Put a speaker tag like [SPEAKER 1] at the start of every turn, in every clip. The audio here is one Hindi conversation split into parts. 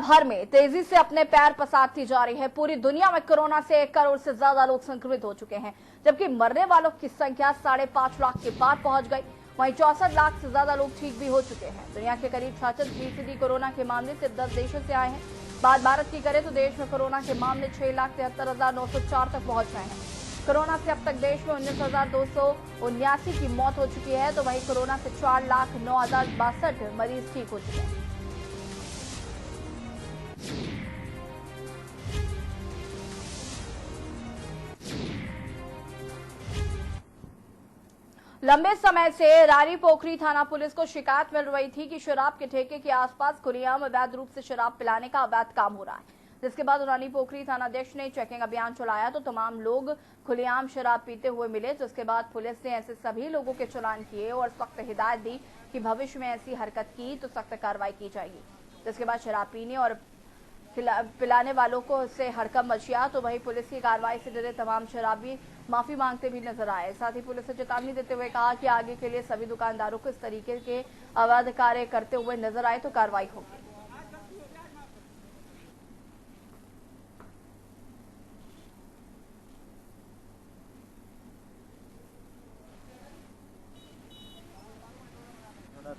[SPEAKER 1] भर में तेजी से अपने पैर पसारती जा रही है। पूरी दुनिया में कोरोना से 1 करोड़ से ज्यादा लोग संक्रमित हो चुके हैं, जबकि मरने वालों की संख्या 5.5 लाख के पार पहुंच गई। वहीं 64 लाख से ज्यादा लोग ठीक भी हो चुके हैं। दुनिया के करीब 66% कोरोना के मामले सिर्फ 10 देशों से आए हैं। बात भारत की करें तो देश में कोरोना के मामले 6,73,904 तक पहुंच गए हैं। कोरोना से अब तक देश में 19,279 की मौत हो चुकी है, तो वहीं कोरोना से 4,09,062 मरीज ठीक हो चुके हैं। लंबे समय से रानी पोखरी थाना पुलिस को शिकायत मिल रही थी कि शराब के ठेके के आसपास खुलेआम अवैध रूप से शराब पिलाने का अवैध काम हो रहा है, जिसके बाद रानी पोखरी थानाध्यक्ष ने चेकिंग अभियान चलाया तो तमाम लोग खुलेआम शराब पीते हुए मिले। जिसके बाद पुलिस ने ऐसे सभी लोगों के चालान किए और सख्त हिदायत दी कि भविष्य में ऐसी हरकत की तो सख्त कार्रवाई की जाएगी। जिसके बाद शराब पीने और पिलाने वालों को से हड़कंप मचिया, तो वही पुलिस की कार्रवाई से डरे तमाम शराबी माफी मांगते भी नजर आए। साथ ही पुलिस ने चेतावनी देते हुए कहा कि आगे के लिए सभी दुकानदारों को इस तरीके के अवैध कार्य करते हुए नजर आए तो कार्रवाई होगी।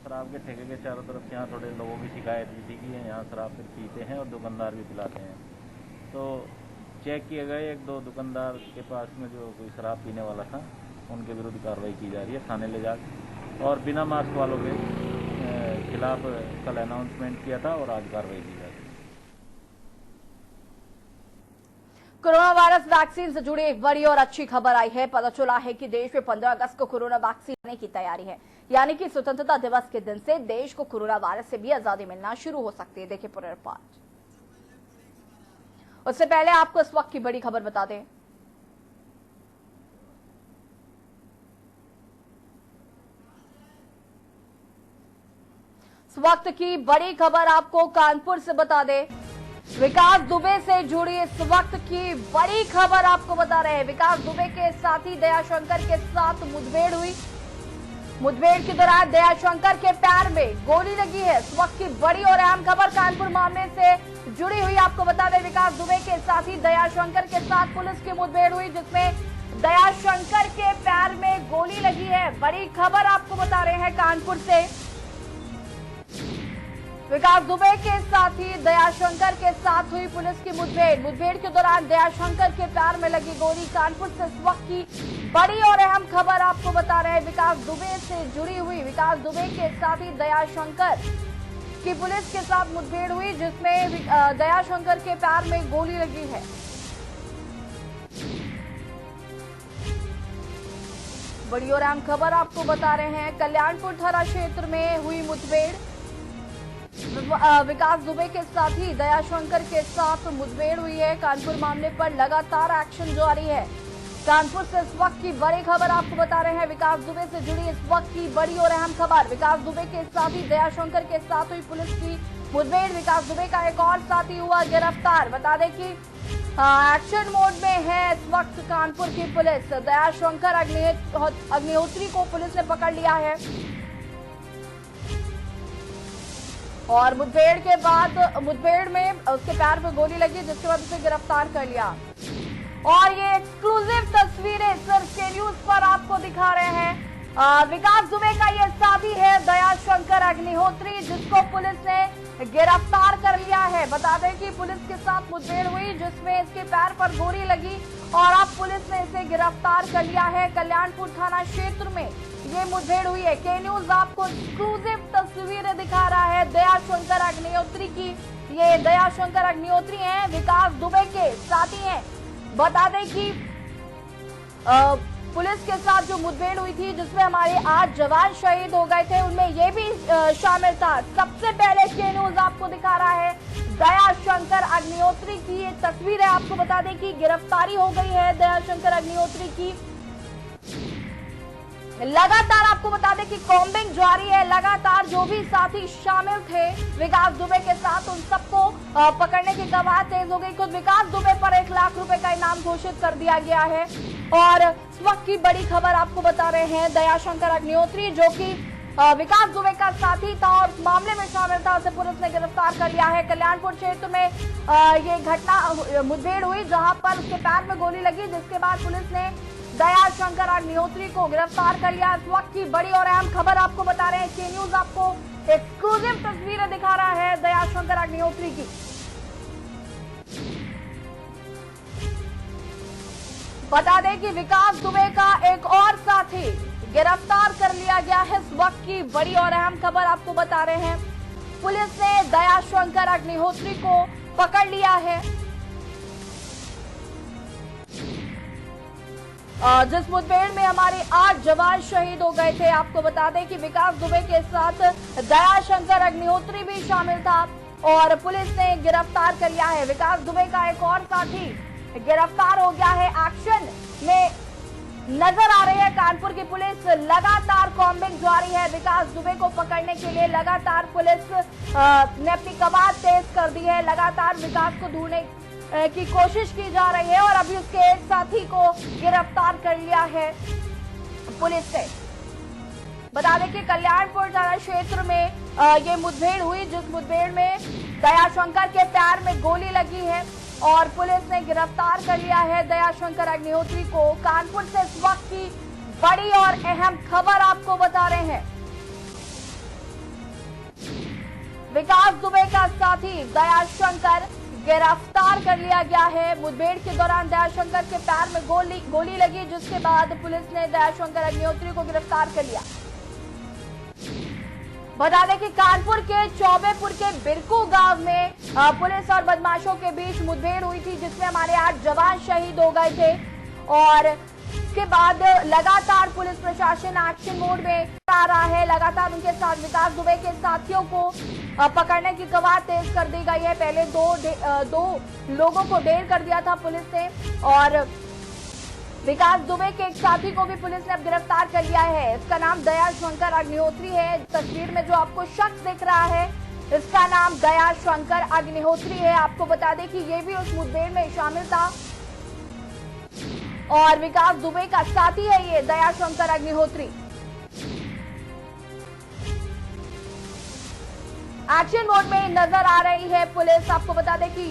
[SPEAKER 2] शराब के ठेके के चारों तरफ यहाँ थोड़े लोगों की शिकायत भी थी कि यहाँ शराब फिर पीते हैं और दुकानदार भी पिलाते हैं। तो चेक किए गए 1-2 दुकानदार के पास में जो कोई शराब पीने वाला था, उनके विरुद्ध कार्रवाई की जा रही है थाने ले जाकर। और बिना मास्क वालों के खिलाफ कल अनाउंसमेंट किया था और आज कार्रवाई की जा रही है।
[SPEAKER 1] कोरोना वायरस वैक्सीन से जुड़ी एक बड़ी और अच्छी खबर आई है। पता चला है कि देश में 15 अगस्त को कोरोना वैक्सीन लेने की तैयारी है, यानी कि स्वतंत्रता दिवस के दिन से देश को कोरोना वायरस से भी आजादी मिलना शुरू हो सकती है। देखिए पूरा रिपोर्ट। उससे पहले आपको इस वक्त की बड़ी खबर बता दें। इस वक्त की बड़ी खबर आपको कानपुर से बता दें। विकास दुबे से जुड़ी इस वक्त की बड़ी खबर आपको बता रहे हैं। विकास दुबे के साथी दयाशंकर के साथ मुठभेड़ हुई। मुठभेड़ के दौरान दयाशंकर के पैर में गोली लगी है। इस वक्त की बड़ी और अहम खबर कानपुर मामले से जुड़ी हुई आपको बता दें। विकास दुबे के साथी दयाशंकर के साथ पुलिस की मुठभेड़ हुई, जिसमें दयाशंकर के पैर में गोली लगी है। बड़ी खबर आपको बता रहे हैं कानपुर से। विकास दुबे के साथी दयाशंकर के साथ हुई पुलिस की मुठभेड़ के दौरान दयाशंकर के पैर में लगी गोली। कानपुर से इस वक्त की बड़ी और अहम खबर आपको बता रहे हैं। विकास दुबे से जुड़ी हुई विकास दुबे के साथी दयाशंकर की पुलिस के साथ मुठभेड़ हुई, जिसमें दयाशंकर के पैर में गोली लगी है। बड़ी और अहम खबर आपको बता रहे हैं। कल्याणपुर थाना क्षेत्र में हुई मुठभेड़। विकास दुबे के साथी दयाशंकर के साथ मुठभेड़ हुई है। कानपुर मामले पर लगातार एक्शन जारी है। कानपुर से इस वक्त की बड़ी खबर आपको बता रहे हैं। विकास दुबे से जुड़ी इस वक्त की बड़ी और अहम खबर। विकास दुबे के साथी दयाशंकर के साथ हुई पुलिस की मुठभेड़। विकास दुबे का एक और साथी हुआ गिरफ्तार। बता दें कि एक्शन मोड में है इस वक्त कानपुर की पुलिस। दयाशंकर अग्निहोत्री को पुलिस ने पकड़ लिया है और मुठभेड़ के बाद मुठभेड़ में उसके पैर में गोली लगी, जिसके बाद उसे गिरफ्तार कर लिया। और ये एक्सक्लूसिव तस्वीरें सिर्फ के न्यूज पर आपको दिखा रहे हैं। विकास दुबे का ये साथी है दयाशंकर अग्निहोत्री, जिसको पुलिस ने गिरफ्तार कर लिया है। बता दें कि पुलिस के साथ मुठभेड़ हुई, जिसमें इसके पैर पर गोली लगी और अब पुलिस ने इसे गिरफ्तार कर लिया है। कल्याणपुर थाना क्षेत्र में ये मुठभेड़ हुई है। के न्यूज आपको एक्सक्लूसिव तस्वीरें दिखा रहा है दयाशंकर अग्निहोत्री की। ये दयाशंकर अग्निहोत्री हैं, विकास दुबे के साथी हैं। बता दें कि पुलिस के साथ जो मुठभेड़ हुई थी, जिसमें हमारे 8 जवान शहीद हो गए थे, उनमें ये भी शामिल था। सबसे पहले के न्यूज आपको दिखा रहा है दयाशंकर अग्निहोत्री की ये तस्वीर है। आपको बता दें कि गिरफ्तारी हो गई है दयाशंकर अग्निहोत्री की। लगातार आपको बता दें कि कॉम्बिंग जारी है। लगातार जो भी साथी शामिल थे विकास दुबे के साथ, उन सबको पकड़ने की कवायद तेज हो गई। खुद विकास दुबे पर 1 लाख रुपए का इनाम घोषित कर दिया गया है। और इस वक्त की बड़ी खबर आपको बता रहे हैं दयाशंकर अग्निहोत्री, जो कि विकास दुबे का साथी था और उस मामले में शामिल था, उसे पुलिस ने गिरफ्तार कर लिया है। कल्याणपुर क्षेत्र में ये घटना मुठभेड़ हुई जहां पर उसके पैर में गोली लगी, जिसके बाद पुलिस ने दयाशंकर अग्निहोत्री को गिरफ्तार कर लिया। इस वक्त की बड़ी और अहम खबर आपको बता रहे हैं, के न्यूज आपको एक्सक्लूसिव तस्वीरें दिखा रहा है दयाशंकर अग्निहोत्री की। बता दें कि विकास दुबे का एक और साथी गिरफ्तार कर लिया गया है। इस वक्त की बड़ी और अहम खबर आपको बता रहे हैं, पुलिस ने दयाशंकर अग्निहोत्री को पकड़ लिया है। जिस मुठभेड़ में हमारे 8 जवान शहीद हो गए थे, आपको बता दें कि विकास दुबे के साथ दयाशंकर अग्निहोत्री भी शामिल था और पुलिस ने गिरफ्तार कर लिया है। विकास दुबे का एक और साथी गिरफ्तार हो गया है। एक्शन में नजर आ रही है कानपुर की पुलिस, लगातार कॉम्बिंग जारी है। विकास दुबे को पकड़ने के लिए लगातार पुलिस ने अपनी कवायद तेज कर दी है। लगातार विकास को ढूंढने की कोशिश की जा रही है और अभी उसके एक साथी को गिरफ्तार कर लिया है पुलिस ने। बता दें कि कल्याणपुर थाना क्षेत्र में ये मुठभेड़ हुई, जिस मुठभेड़ में दयाशंकर के पैर में गोली लगी है और पुलिस ने गिरफ्तार कर लिया है दयाशंकर अग्निहोत्री को। कानपुर से इस वक्त की बड़ी और अहम खबर आपको बता रहे हैं, विकास दुबे का साथी दयाशंकर गिरफ्तार कर लिया गया है। मुठभेड़ के दौरान दयाशंकर के पैर में गोली लगी, जिसके बाद पुलिस ने दयाशंकर अग्निहोत्री को गिरफ्तार कर लिया। बता दें कि कानपुर के चौबेपुर के बिरकू गांव में पुलिस और बदमाशों के बीच मुठभेड़ हुई थी, जिसमें हमारे 8 जवान शहीद हो गए थे और इसके बाद लगातार पुलिस प्रशासन एक्शन मोड में आ रहा है। लगातार उनके साथ विकास दुबे के साथियों को पकड़ने की कवायद तेज कर दी गई है। पहले दो लोगों को ढेर कर दिया था पुलिस ने और विकास दुबे के एक साथी को भी पुलिस ने अब गिरफ्तार कर लिया है। इसका नाम दयाशंकर अग्निहोत्री है। तस्वीर में जो आपको शख्स दिख रहा है, इसका नाम दयाशंकर अग्निहोत्री है। आपको बता दें कि ये भी उस मुठभेड़ में शामिल था और विकास दुबे का साथी है ये दयाशंकर अग्निहोत्री। एक्शन मोड में नजर आ रही है पुलिस। आपको बता दें कि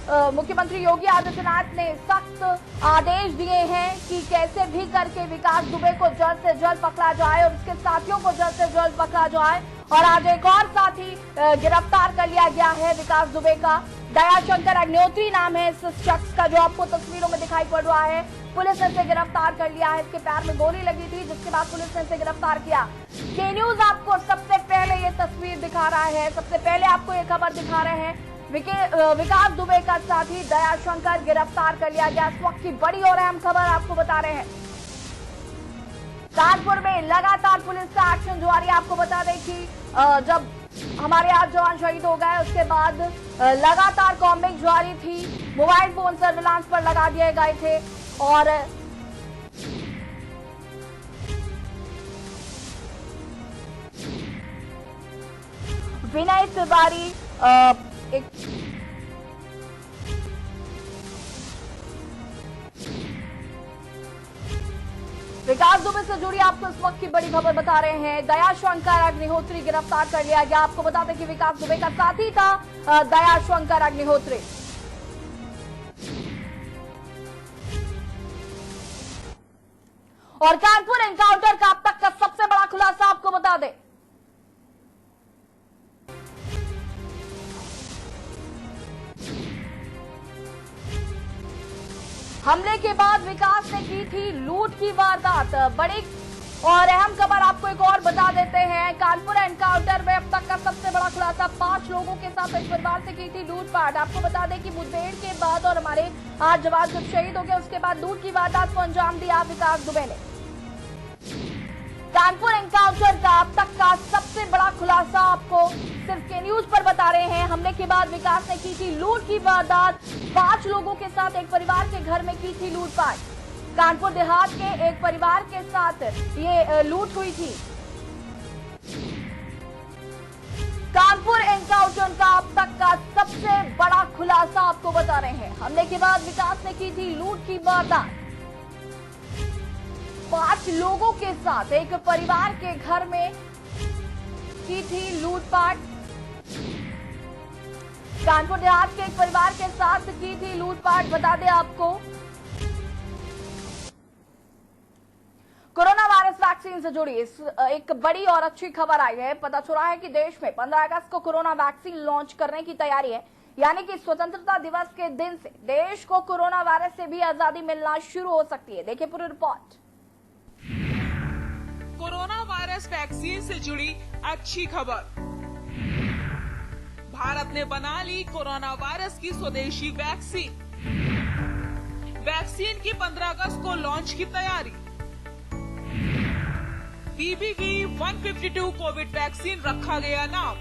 [SPEAKER 1] मुख्यमंत्री योगी आदित्यनाथ ने सख्त आदेश दिए हैं कि कैसे भी करके विकास दुबे को जल्द से जल्द पकड़ा जाए और उसके साथियों को जल्द से जल्द पकड़ा जाए। और आज एक और साथी गिरफ्तार कर लिया गया है विकास दुबे का। दयाशंकर अग्निहोत्री नाम है इस शख्स का, जो आपको तस्वीरों में दिखाई पड़ रहा है। पुलिस ने इसे गिरफ्तार कर लिया है। इसके पैर में गोली लगी थी, जिसके बाद पुलिस ने इसे गिरफ्तार किया। के न्यूज आपको सबसे पहले ये तस्वीर दिखा रहा है, सबसे पहले आपको ये खबर दिखा रहे हैं। विकास दुबे का साथी दयाशंकर गिरफ्तार कर लिया गया। इस वक्त की बड़ी और अहम खबर आपको बता रहे हैं, कानपुर में लगातार पुलिस का एक्शन जारी। आपको बता दें कि जब हमारे 8 जवान शहीद हो गए, उसके बाद लगातार कॉम्बिंग जारी थी। मोबाइल फोन सर्विलांस पर लगा दिए गए थे और विनय तिवारी विकास दुबे से जुड़ी आपको इस वक्त की बड़ी खबर बता रहे हैं। दयाशंकर अग्निहोत्री गिरफ्तार कर लिया गया। आपको बता दें कि विकास दुबे का साथी था दयाशंकर अग्निहोत्री। और कानपुर एनकाउंटर का अब तक का सबसे बड़ा खुलासा आपको बता दें, हमले के बाद विकास ने की थी लूट की वारदात। बड़ी और अहम खबर आपको एक और बता देते हैं। कानपुर एनकाउंटर में अब तक का सबसे बड़ा खुलासा, 5 लोगों के साथ एक परिवार से की थी लूटपाट। आपको बता दें कि मुठभेड़ के बाद और हमारे 8 जवान जब शहीद हो गए, उसके बाद लूट की वारदात को अंजाम दिया विकास दुबे ने। कानपुर एनकाउंटर का अब तक का सबसे बड़ा खुलासा आपको सिर्फ के न्यूज पर बता रहे हैं। हमले के बाद विकास ने की थी लूट की वारदात। 5 लोगों के साथ एक परिवार के घर में की थी लूटपाट। कानपुर देहात के एक परिवार के साथ ये लूट हुई थी। कानपुर एनकाउंटर का अब तक का सबसे बड़ा खुलासा आपको बता रहे हैं। हमले के बाद विकास ने की थी लूट की वारदात। 5 लोगों के साथ एक परिवार के घर में की थी लूटपाट। कानपुर देहात के एक परिवार के साथ की थी लूटपाट। बता दें आपको, कोरोना वायरस वैक्सीन से जुड़ी एक बड़ी और अच्छी खबर आई है। पता चला है कि देश में 15 अगस्त को कोरोना वैक्सीन लॉन्च करने की तैयारी है, यानी कि स्वतंत्रता दिवस के दिन से देश को कोरोना वायरस से भी आजादी मिलना शुरू हो सकती है। देखिए पूरी रिपोर्ट।
[SPEAKER 3] कोरोना वायरस वैक्सीन से जुड़ी अच्छी खबर। भारत ने बना ली कोरोना वायरस की स्वदेशी वैक्सीन। वैक्सीन की 15 अगस्त को लॉन्च की तैयारी। BBV-152 कोविड वैक्सीन रखा गया नाम।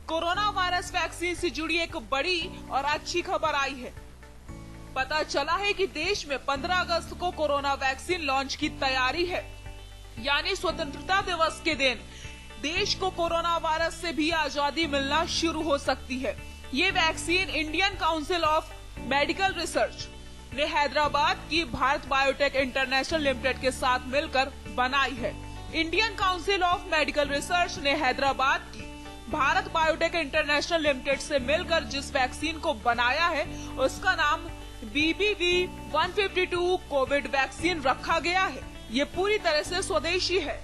[SPEAKER 3] कोरोना वायरस वैक्सीन से जुड़ी एक बड़ी और अच्छी खबर आई है। पता चला है कि देश में 15 अगस्त को कोरोना वैक्सीन लॉन्च की तैयारी है, यानी स्वतंत्रता दिवस के दिन देश को कोरोना वायरस से भी आजादी मिलना शुरू हो सकती है। ये vaccine Indian council of medical research ने हैदराबाद की भारत बायोटेक इंटरनेशनल लिमिटेड के साथ मिलकर बनाई है। Indian council of medical research ने हैदराबाद की भारत बायोटेक इंटरनेशनल लिमिटेड से मिलकर जिस वैक्सीन को बनाया है उसका नाम BBV-152 कोविड वैक्सीन रखा गया है। ये पूरी तरह से स्वदेशी है।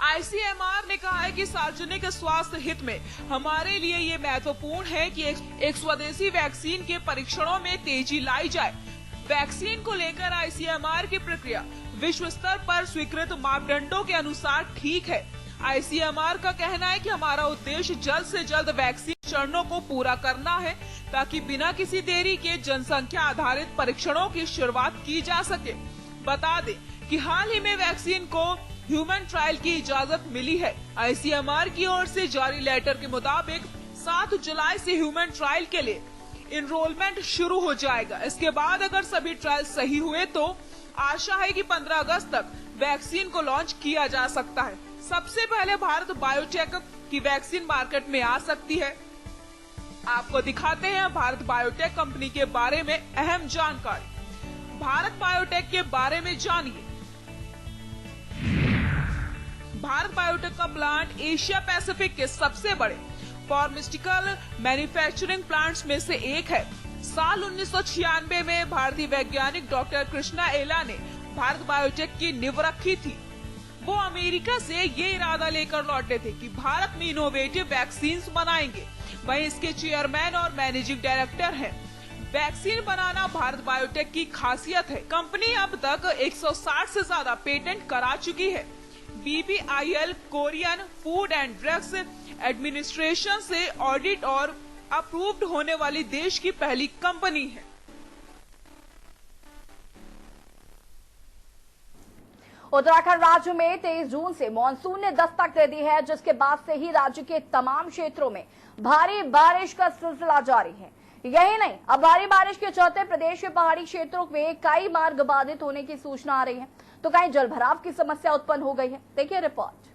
[SPEAKER 3] ICMR ने कहा है कि सार्वजनिक स्वास्थ्य हित में हमारे लिए ये महत्वपूर्ण है कि एक स्वदेशी वैक्सीन के परीक्षणों में तेजी लाई जाए। वैक्सीन को लेकर ICMR की प्रक्रिया विश्व स्तर पर स्वीकृत मापदंडों के अनुसार ठीक है। ICMR का कहना है कि हमारा उद्देश्य जल्द से जल्द वैक्सीन चरणों को पूरा करना है ताकि बिना किसी देरी के जनसंख्या आधारित परीक्षणों की शुरुआत की जा सके। बता दें कि हाल ही में वैक्सीन को ह्यूमन ट्रायल की इजाजत मिली है। ICMR की ओर से जारी लेटर के मुताबिक 7 जुलाई से ह्यूमन ट्रायल के लिए इनरोलमेंट शुरू हो जाएगा। इसके बाद अगर सभी ट्रायल सही हुए तो आशा है कि 15 अगस्त तक वैक्सीन को लॉन्च किया जा सकता है। सबसे पहले भारत बायोटेक की वैक्सीन मार्केट में आ सकती है। आपको दिखाते हैं भारत बायोटेक कंपनी के बारे में अहम जानकारी। भारत बायोटेक के बारे में जानिए। भारत बायोटेक का प्लांट एशिया पैसिफिक के सबसे बड़े फार्मास्यूटिकल मैन्युफैक्चरिंग प्लांट्स में से एक है। साल 1996 में भारतीय वैज्ञानिक डॉक्टर कृष्णा एला ने भारत बायोटेक की नींव रखी थी। वो अमेरिका से ये इरादा लेकर लौटे थे कि भारत में इनोवेटिव वैक्सीन बनाएंगे। वहीं इसके चेयरमैन और मैनेजिंग डायरेक्टर हैं। वैक्सीन बनाना भारत बायोटेक की खासियत है। कंपनी अब तक 160 से ज्यादा पेटेंट करा चुकी है। BBIL Korean food and drugs administration से ऑडिट और अप्रूव्ड होने वाली देश की पहली कंपनी है।
[SPEAKER 1] उत्तराखंड राज्य में 23 जून से मानसून ने दस्तक दे दी है, जिसके बाद से ही राज्य के तमाम क्षेत्रों में भारी बारिश का सिलसिला जारी है। यही नहीं, अब भारी बारिश के चलते प्रदेश के पहाड़ी क्षेत्रों में कई मार्ग बाधित होने की सूचना आ रही है, तो कहीं जलभराव की समस्या उत्पन्न हो गई है। देखिए रिपोर्ट।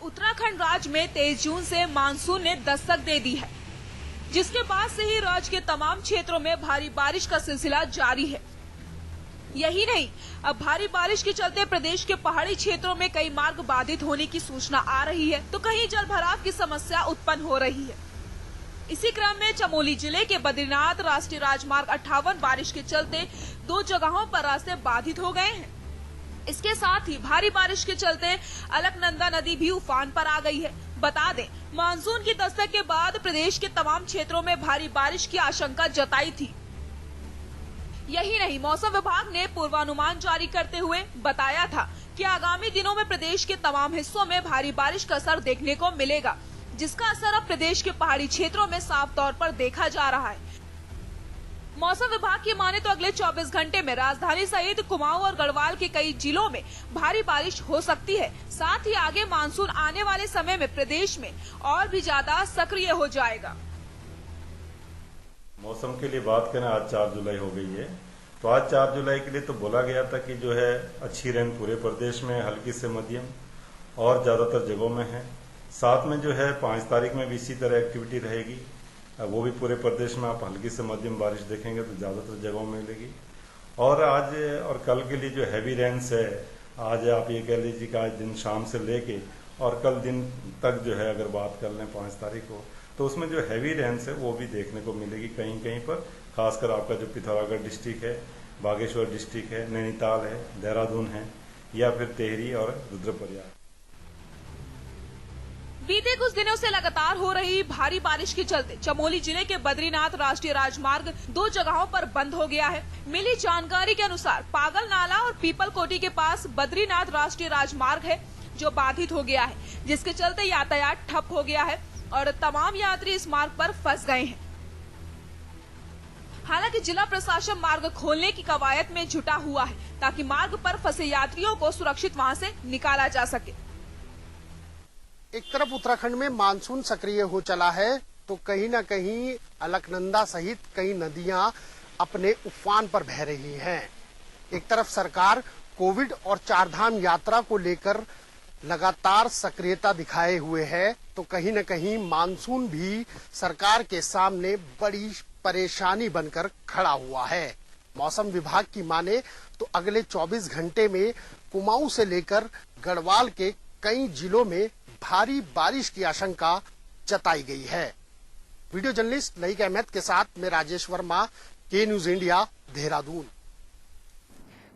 [SPEAKER 3] उत्तराखंड राज्य में 23 जून से मानसून ने दस्तक दे दी है, जिसके बाद से ही राज्य के तमाम क्षेत्रों में भारी बारिश का सिलसिला जारी है। यही नहीं, अब भारी बारिश के चलते प्रदेश के पहाड़ी क्षेत्रों में कई मार्ग बाधित होने की सूचना आ रही है, तो कहीं जलभराव की समस्या उत्पन्न हो रही है। इसी क्रम में चमोली जिले के बद्रीनाथ राष्ट्रीय राजमार्ग 58 बारिश के चलते 2 जगहों पर रास्ते बाधित हो गए हैं। इसके साथ ही भारी बारिश के चलते अलकनंदा नदी भी उफान पर आ गई है। बता दें, मानसून की दस्तक के बाद प्रदेश के तमाम क्षेत्रों में भारी बारिश की आशंका जताई थी। यही नहीं, मौसम विभाग ने पूर्वानुमान जारी करते हुए बताया था कि आगामी दिनों में प्रदेश के तमाम हिस्सों में भारी बारिश का असर देखने को मिलेगा, जिसका असर अब प्रदेश के पहाड़ी क्षेत्रों में साफ तौर पर देखा जा रहा है। मौसम विभाग की माने तो अगले 24 घंटे में राजधानी सहित कुमाऊं और गढ़वाल के कई जिलों में भारी बारिश हो सकती है। साथ ही आगे मानसून आने वाले समय में प्रदेश में और भी ज्यादा सक्रिय हो जाएगा।
[SPEAKER 4] मौसम के लिए बात करें, आज 4 जुलाई हो गई है, तो आज 4 जुलाई के लिए तो बोला गया था कि जो है अच्छी रेन पूरे प्रदेश में हल्की से मध्यम और ज्यादातर जगहों में है। साथ में जो है 5 तारीख में भी इसी तरह एक्टिविटी रहेगी। वो भी पूरे प्रदेश में आप हल्की से मध्यम बारिश देखेंगे तो ज़्यादातर जगहों में मिलेगी। और आज और कल के लिए जो हैवी रेंस है, आज आप ये कह लीजिए कि आज दिन शाम से लेके और कल दिन तक जो है अगर बात कर लें 5 तारीख को, तो उसमें जो हैवी रेंस है वो भी देखने को मिलेगी कहीं कहीं पर। खासकर आपका जो पिथौरागढ़ डिस्ट्रिक्ट है, बागेश्वर डिस्ट्रिक्ट है, नैनीताल है, देहरादून है या फिर टेहरी और रुद्रप्रयाग।
[SPEAKER 3] बीते कुछ दिनों से लगातार हो रही भारी बारिश के चलते चमोली जिले के बद्रीनाथ राष्ट्रीय राजमार्ग 2 जगहों पर बंद हो गया है। मिली जानकारी के अनुसार पागल नाला और पीपल कोटी के पास बद्रीनाथ राष्ट्रीय राजमार्ग है जो बाधित हो गया है, जिसके चलते यातायात ठप हो गया है और तमाम यात्री इस मार्ग पर फंस गए हैं। हालांकि जिला प्रशासन मार्ग खोलने की कवायद में जुटा हुआ है ताकि मार्ग पर फंसे यात्रियों को सुरक्षित वहां से निकाला जा सके।
[SPEAKER 5] एक तरफ उत्तराखंड में मानसून सक्रिय हो चला है तो कहीं न कहीं अलकनंदा सहित कई नदियां अपने उफान पर बह रही हैं। एक तरफ सरकार कोविड और 4 धाम यात्रा को लेकर लगातार सक्रियता दिखाए हुए है तो कहीं न कहीं मानसून भी सरकार के सामने बड़ी परेशानी बनकर खड़ा हुआ है। मौसम विभाग की माने तो अगले 24 घंटे में कुमाऊं से लेकर गढ़वाल के कई जिलों में भारी बारिश की आशंका जताई गई है। वीडियो जर्नलिस्ट लईक अहमद के साथ मैं राजेश वर्मा, के न्यूज इंडिया, देहरादून।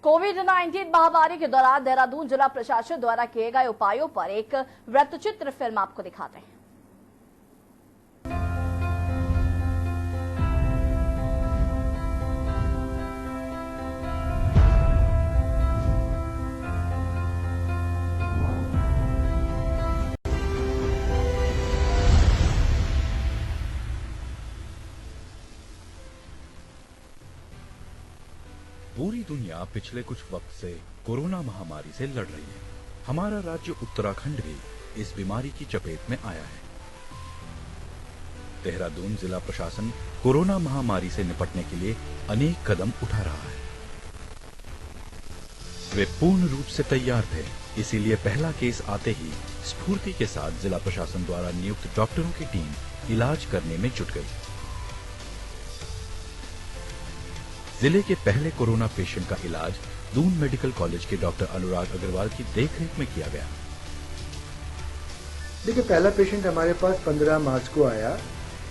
[SPEAKER 1] कोविड-19 महामारी के दौरान देहरादून जिला प्रशासन द्वारा किए गए उपायों पर एक वृत्तचित्र फिल्म आपको दिखाते हैं।
[SPEAKER 6] पूरी दुनिया पिछले कुछ वक्त से कोरोना महामारी से लड़ रही है। हमारा राज्य उत्तराखंड भी इस बीमारी की चपेट में आया है। देहरादून जिला प्रशासन कोरोना महामारी से निपटने के लिए अनेक कदम उठा रहा है। वे पूर्ण रूप से तैयार थे, इसीलिए पहला केस आते ही स्फूर्ति के साथ जिला प्रशासन द्वारा नियुक्त डॉक्टरों की टीम इलाज करने में जुट गई। जिले के पहले कोरोना पेशेंट का इलाज दून मेडिकल कॉलेज के डॉक्टर अनुराग अग्रवाल की देखरेख में किया गया।
[SPEAKER 7] देखिए, पहला पेशेंट हमारे पास 15 मार्च को आया,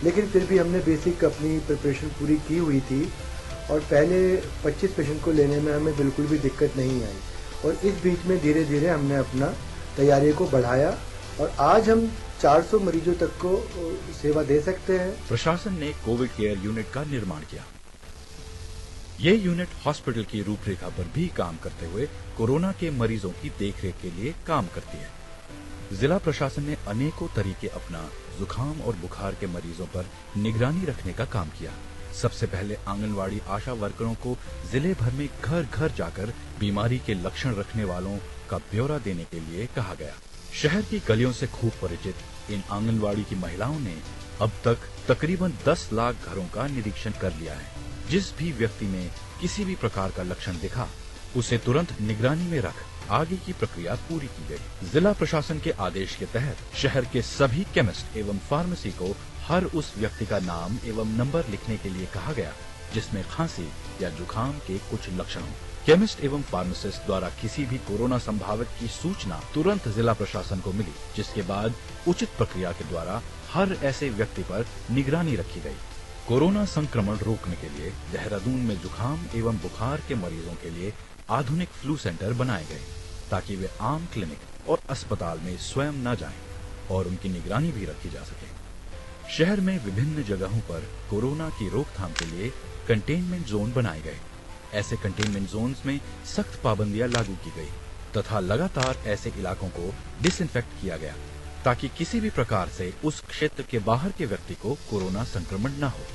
[SPEAKER 7] लेकिन फिर भी हमने बेसिक अपनी प्रिपरेशन पूरी की हुई थी और पहले 25 पेशेंट को लेने में हमें बिल्कुल भी दिक्कत नहीं आई और इस बीच में धीरे धीरे हमने अपना तैयारी को बढ़ाया और आज हम 400 मरीजों तक को सेवा दे सकते हैं।
[SPEAKER 6] प्रशासन ने कोविड केयर यूनिट का निर्माण किया। ये यूनिट हॉस्पिटल की रूपरेखा पर भी काम करते हुए कोरोना के मरीजों की देखरेख के लिए काम करती है। जिला प्रशासन ने अनेकों तरीके अपना जुकाम और बुखार के मरीजों पर निगरानी रखने का काम किया। सबसे पहले आंगनवाड़ी आशा वर्करों को जिले भर में घर घर जाकर बीमारी के लक्षण रखने वालों का ब्यौरा देने के लिए कहा गया। शहर की गलियों से खूब परिचित इन आंगनवाड़ी की महिलाओं ने अब तक तकरीबन 10 लाख घरों का निरीक्षण कर लिया है। जिस भी व्यक्ति में किसी भी प्रकार का लक्षण दिखा, उसे तुरंत निगरानी में रख आगे की प्रक्रिया पूरी की गई। जिला प्रशासन के आदेश के तहत शहर के सभी केमिस्ट एवं फार्मेसी को हर उस व्यक्ति का नाम एवं नंबर लिखने के लिए कहा गया जिसमें खांसी या जुकाम के कुछ लक्षण हो। केमिस्ट एवं फार्मासिस्ट द्वारा किसी भी कोरोना संभावित की सूचना तुरंत जिला प्रशासन को मिली, जिसके बाद उचित प्रक्रिया के द्वारा हर ऐसे व्यक्ति पर निगरानी रखी गई। कोरोना संक्रमण रोकने के लिए देहरादून में जुकाम एवं बुखार के मरीजों के लिए आधुनिक फ्लू सेंटर बनाए गए ताकि वे आम क्लिनिक और अस्पताल में स्वयं न जाएं और उनकी निगरानी भी रखी जा सके। शहर में विभिन्न जगहों पर कोरोना की रोकथाम के लिए कंटेनमेंट जोन बनाए गए। ऐसे कंटेनमेंट जोन्स में सख्त पाबंदियां लागू की गई तथा लगातार ऐसे इलाकों को डिसइंफेक्ट किया गया ताकि किसी भी प्रकार से उस क्षेत्र के बाहर के व्यक्ति को कोरोना संक्रमण न हो।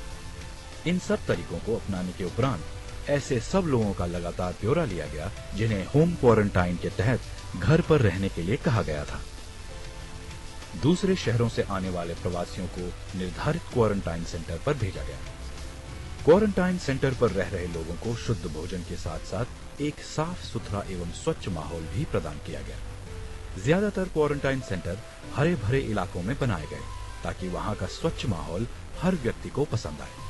[SPEAKER 6] इन सब तरीकों को अपनाने के उपरांत ऐसे सब लोगों का लगातार ब्यौरा लिया गया जिन्हें होम क्वारंटाइन के तहत घर पर रहने के लिए कहा गया था। दूसरे शहरों से आने वाले प्रवासियों को निर्धारित क्वारंटाइन सेंटर पर भेजा गया। क्वारंटाइन सेंटर पर रह रहे लोगों को शुद्ध भोजन के साथ साथ एक साफ सुथरा एवं स्वच्छ माहौल भी प्रदान किया गया। ज्यादातर क्वारंटाइन सेंटर हरे भरे इलाकों में बनाए गए ताकि वहां का स्वच्छ माहौल हर व्यक्ति को पसंद आए।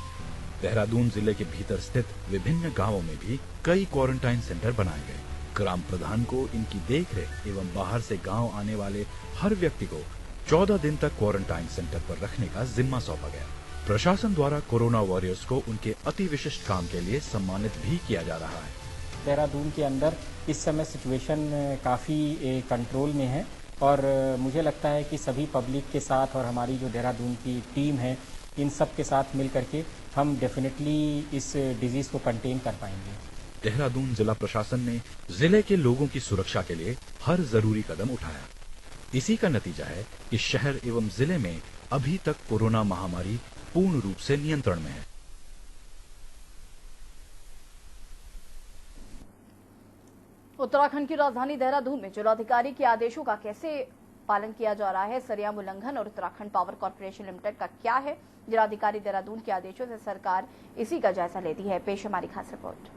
[SPEAKER 6] देहरादून जिले के भीतर स्थित विभिन्न गांवों में भी कई क्वारंटाइन सेंटर बनाए गए। ग्राम प्रधान को इनकी देखरेख एवं बाहर से गांव आने वाले हर व्यक्ति को 14 दिन तक क्वारंटाइन सेंटर पर रखने का जिम्मा सौंपा गया। प्रशासन द्वारा कोरोना वॉरियर्स को उनके अति विशिष्ट काम के लिए सम्मानित भी किया जा रहा है।
[SPEAKER 8] देहरादून के अंदर इस समय सिचुएशन काफ़ी कंट्रोल में है और मुझे लगता है कि सभी पब्लिक के साथ और हमारी जो देहरादून की टीम है इन सब के साथ मिल करके हम डेफिनेटली इस डिजीज़ को कंटेन कर पाएंगे।
[SPEAKER 6] देहरादून जिला प्रशासन ने जिले के लोगों की सुरक्षा के लिए हर जरूरी कदम उठाया। इसी का नतीजा है कि शहर एवं जिले में अभी तक कोरोना महामारी पूर्ण रूप से नियंत्रण में है।
[SPEAKER 1] उत्तराखंड की राजधानी देहरादून में जिलाधिकारी के आदेशों का कैसे पालन किया जा रहा है, सरेआम उल्लंघन और उत्तराखंड पावर कॉर्पोरेशन लिमिटेड का क्या है। जिलाधिकारी देहरादून के आदेशों से सरकार इसी का जायजा लेती है। पेश हमारी खास रिपोर्ट।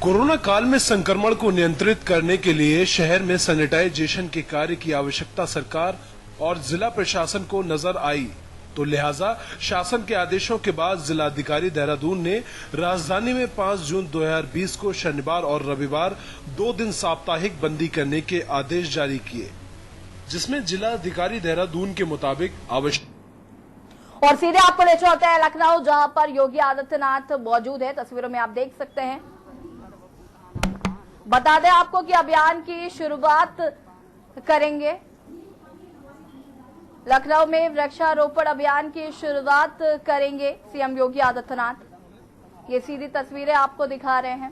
[SPEAKER 9] कोरोना काल में संक्रमण को नियंत्रित करने के लिए शहर में सैनिटाइजेशन के कार्य की आवश्यकता सरकार और जिला प्रशासन को नजर आई, तो लिहाजा शासन के आदेशों के बाद जिलाधिकारी देहरादून ने राजधानी में 5 जून 2020 को शनिवार और रविवार 2 दिन साप्ताहिक बंदी करने के आदेश जारी किए, जिसमें जिलाधिकारी देहरादून के मुताबिक आवश्यक।
[SPEAKER 1] और सीधे आपको ले चलते हैं लखनऊ, जहां पर योगी आदित्यनाथ मौजूद है। तस्वीरों में आप देख सकते हैं। बता दें आपको कि अभियान की शुरुआत करेंगे। लखनऊ में वृक्षारोपण अभियान की शुरुआत करेंगे सीएम योगी आदित्यनाथ। ये सीधी तस्वीरें आपको दिखा रहे हैं।